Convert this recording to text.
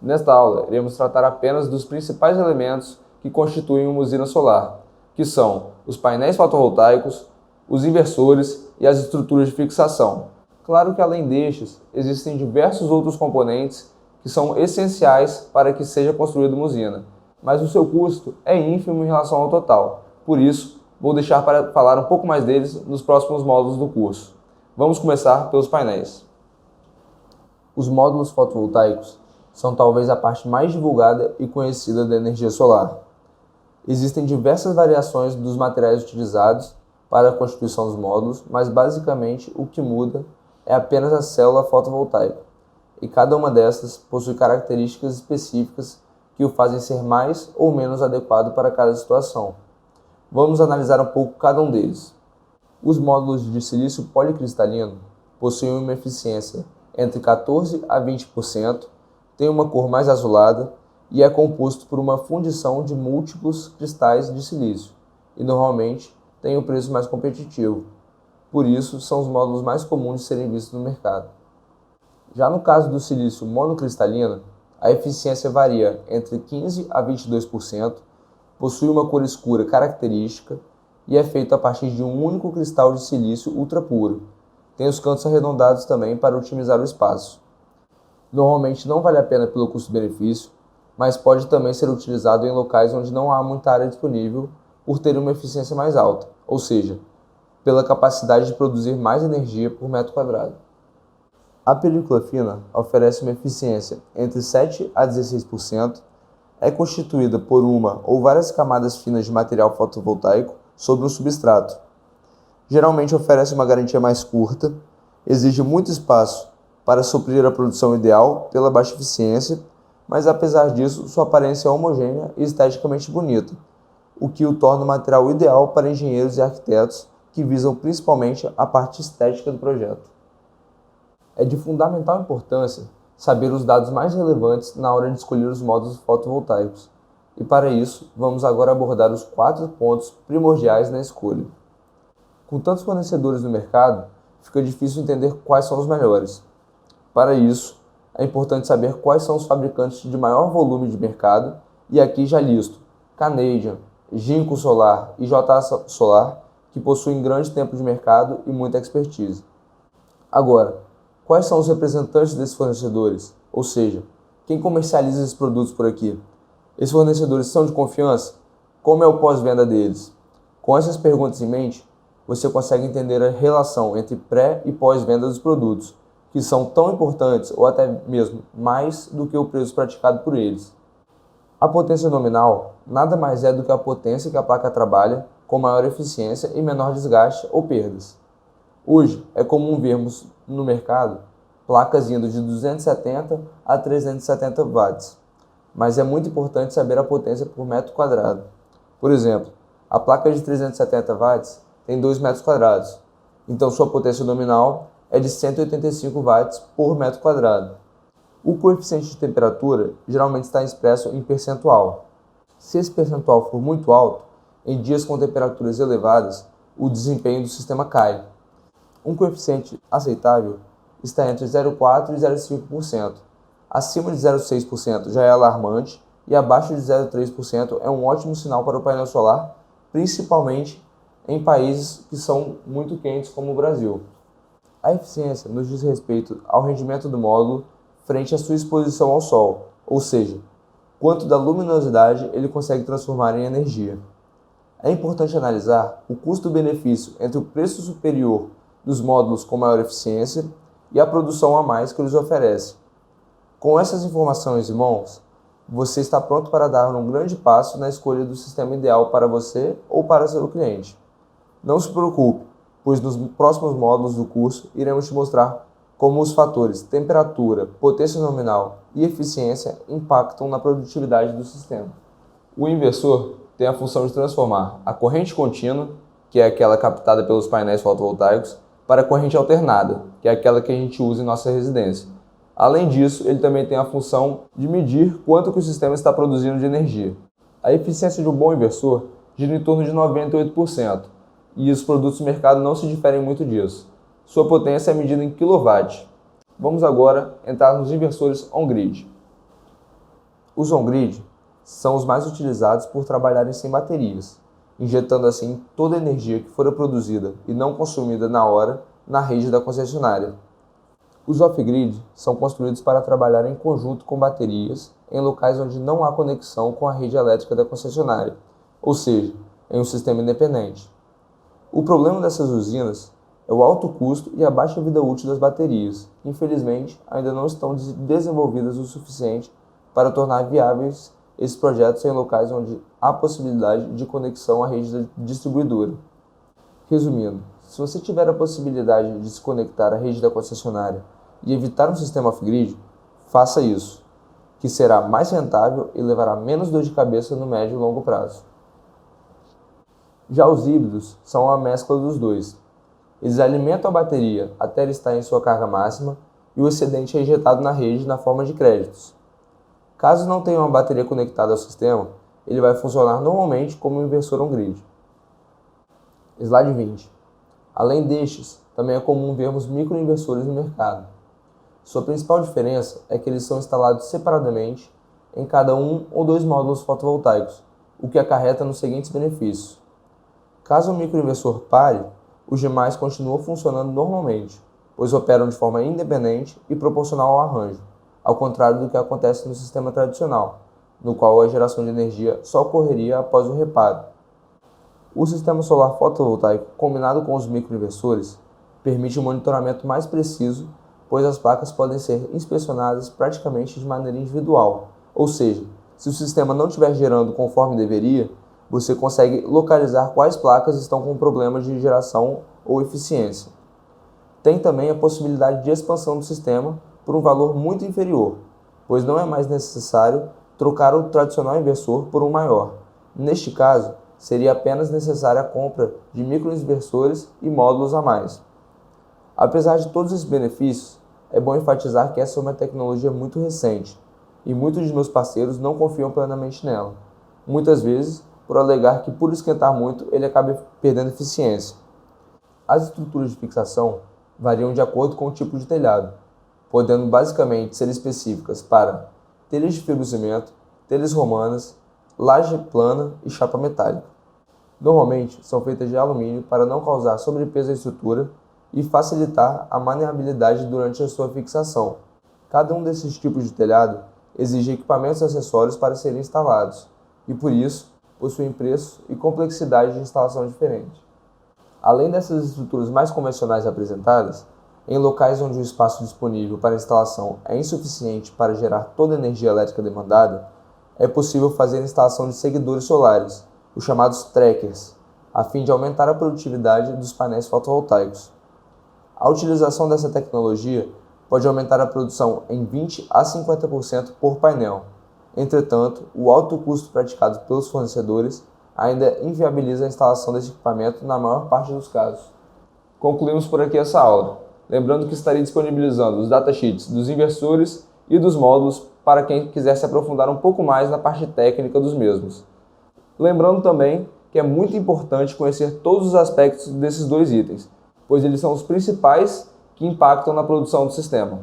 Nesta aula, iremos tratar apenas dos principais elementos que constituem uma usina solar, que são os painéis fotovoltaicos, os inversores e as estruturas de fixação. Claro que além destes, existem diversos outros componentes que são essenciais para que seja construída uma usina, mas o seu custo é ínfimo em relação ao total. Por isso, vou deixar para falar um pouco mais deles nos próximos módulos do curso. Vamos começar pelos painéis. Os módulos fotovoltaicos são talvez a parte mais divulgada e conhecida da energia solar. Existem diversas variações dos materiais utilizados para a constituição dos módulos, mas basicamente o que muda é apenas a célula fotovoltaica, e cada uma dessas possui características específicas que o fazem ser mais ou menos adequado para cada situação. Vamos analisar um pouco cada um deles. Os módulos de silício policristalino possuem uma eficiência entre 14% a 20%, tem uma cor mais azulada e é composto por uma fundição de múltiplos cristais de silício e normalmente tem um preço mais competitivo. Por isso, são os módulos mais comuns de serem vistos no mercado. Já no caso do silício monocristalino, a eficiência varia entre 15% a 22%, possui uma cor escura característica e é feito a partir de um único cristal de silício ultra puro. Tem os cantos arredondados também para otimizar o espaço. Normalmente não vale a pena pelo custo-benefício, mas pode também ser utilizado em locais onde não há muita área disponível por ter uma eficiência mais alta, ou seja, pela capacidade de produzir mais energia por metro quadrado. A película fina oferece uma eficiência entre 7% a 16%, é constituída por uma ou várias camadas finas de material fotovoltaico sobre um substrato. Geralmente oferece uma garantia mais curta, exige muito espaço para suprir a produção ideal pela baixa eficiência, mas apesar disso, sua aparência é homogênea e esteticamente bonita, o que o torna o material ideal para engenheiros e arquitetos que visam principalmente a parte estética do projeto. É de fundamental importância saber os dados mais relevantes na hora de escolher os módulos fotovoltaicos, e para isso, vamos agora abordar os 4 pontos primordiais na escolha. Com tantos fornecedores no mercado, fica difícil entender quais são os melhores. Para isso, é importante saber quais são os fabricantes de maior volume de mercado, e aqui já listo Canadian, Jinko Solar e JA Solar, que possuem grande tempo de mercado e muita expertise. Agora, quais são os representantes desses fornecedores? Ou seja, quem comercializa esses produtos por aqui? Esses fornecedores são de confiança? Como é o pós-venda deles? Com essas perguntas em mente, você consegue entender a relação entre pré e pós-venda dos produtos, que são tão importantes ou até mesmo mais do que o preço praticado por eles. A potência nominal nada mais é do que a potência que a placa trabalha com maior eficiência e menor desgaste ou perdas. Hoje é comum vermos no mercado placas indo de 270 a 370 watts, mas é muito importante saber a potência por metro quadrado. Por exemplo, a placa de 370 watts tem 2 metros quadrados, então sua potência nominal é de 185 watts por metro quadrado. O coeficiente de temperatura geralmente está expresso em percentual. Se esse percentual for muito alto, em dias com temperaturas elevadas, o desempenho do sistema cai. Um coeficiente aceitável está entre 0,4% e 0,5%. Acima de 0,6% já é alarmante e abaixo de 0,3% é um ótimo sinal para o painel solar, principalmente em países que são muito quentes como o Brasil. A eficiência nos diz respeito ao rendimento do módulo frente à sua exposição ao sol, ou seja, quanto da luminosidade ele consegue transformar em energia. É importante analisar o custo-benefício entre o preço superior dos módulos com maior eficiência e a produção a mais que eles oferecem. Com essas informações em mãos, você está pronto para dar um grande passo na escolha do sistema ideal para você ou para seu cliente. Não se preocupe, pois nos próximos módulos do curso iremos te mostrar como os fatores temperatura, potência nominal e eficiência impactam na produtividade do sistema. O inversor tem a função de transformar a corrente contínua, que é aquela captada pelos painéis fotovoltaicos, para a corrente alternada, que é aquela que a gente usa em nossa residência. Além disso, ele também tem a função de medir quanto que o sistema está produzindo de energia. A eficiência de um bom inversor gira em torno de 98%, e os produtos do mercado não se diferem muito disso. Sua potência é medida em kW. Vamos agora entrar nos inversores on-grid. Os on-grid são os mais utilizados por trabalharem sem baterias, injetando assim toda a energia que fora produzida e não consumida na hora na rede da concessionária. Os off-grid são construídos para trabalhar em conjunto com baterias em locais onde não há conexão com a rede elétrica da concessionária, ou seja, em um sistema independente. O problema dessas usinas é o alto custo e a baixa vida útil das baterias, que infelizmente ainda não estão desenvolvidas o suficiente para tornar viáveis esses projetos em locais onde há possibilidade de conexão à rede distribuidora. Resumindo, se você tiver a possibilidade de se conectar à rede da concessionária e evitar um sistema off-grid, faça isso, que será mais rentável e levará menos dor de cabeça no médio e longo prazo. Já os híbridos são a mescla dos dois. Eles alimentam a bateria até ela estar em sua carga máxima e o excedente é injetado na rede na forma de créditos. Caso não tenha uma bateria conectada ao sistema, ele vai funcionar normalmente como um inversor on-grid. Slide 20. Além destes, também é comum vermos microinversores no mercado. Sua principal diferença é que eles são instalados separadamente em cada um ou dois módulos fotovoltaicos, o que acarreta nos seguintes benefícios. Caso o microinversor pare, os demais continuam funcionando normalmente, pois operam de forma independente e proporcional ao arranjo, ao contrário do que acontece no sistema tradicional, no qual a geração de energia só ocorreria após o reparo. O sistema solar fotovoltaico, combinado com os microinversores, permite um monitoramento mais preciso, pois as placas podem ser inspecionadas praticamente de maneira individual, ou seja, se o sistema não estiver gerando conforme deveria, você consegue localizar quais placas estão com problemas de geração ou eficiência. Tem também a possibilidade de expansão do sistema por um valor muito inferior, pois não é mais necessário trocar o tradicional inversor por um maior. Neste caso, seria apenas necessária a compra de microinversores e módulos a mais. Apesar de todos esses benefícios, é bom enfatizar que essa é uma tecnologia muito recente e muitos de meus parceiros não confiam plenamente nela. Muitas vezes, por alegar que por esquentar muito ele acaba perdendo eficiência. As estruturas de fixação variam de acordo com o tipo de telhado, podendo basicamente ser específicas para telhas de fibrocimento, telhas romanas, laje plana e chapa metálica. Normalmente são feitas de alumínio para não causar sobrepeso à estrutura e facilitar a maneabilidade durante a sua fixação. Cada um desses tipos de telhado exige equipamentos e acessórios para serem instalados e, por isso, possuem preço e complexidade de instalação diferente. Além dessas estruturas mais convencionais apresentadas, em locais onde o espaço disponível para instalação é insuficiente para gerar toda a energia elétrica demandada, é possível fazer a instalação de seguidores solares, os chamados trackers, a fim de aumentar a produtividade dos painéis fotovoltaicos. A utilização dessa tecnologia pode aumentar a produção em 20 a 50% por painel. Entretanto, o alto custo praticado pelos fornecedores ainda inviabiliza a instalação desse equipamento na maior parte dos casos. Concluímos por aqui essa aula, lembrando que estarei disponibilizando os datasheets dos inversores e dos módulos para quem quiser se aprofundar um pouco mais na parte técnica dos mesmos. Lembrando também que é muito importante conhecer todos os aspectos desses dois itens, pois eles são os principais que impactam na produção do sistema.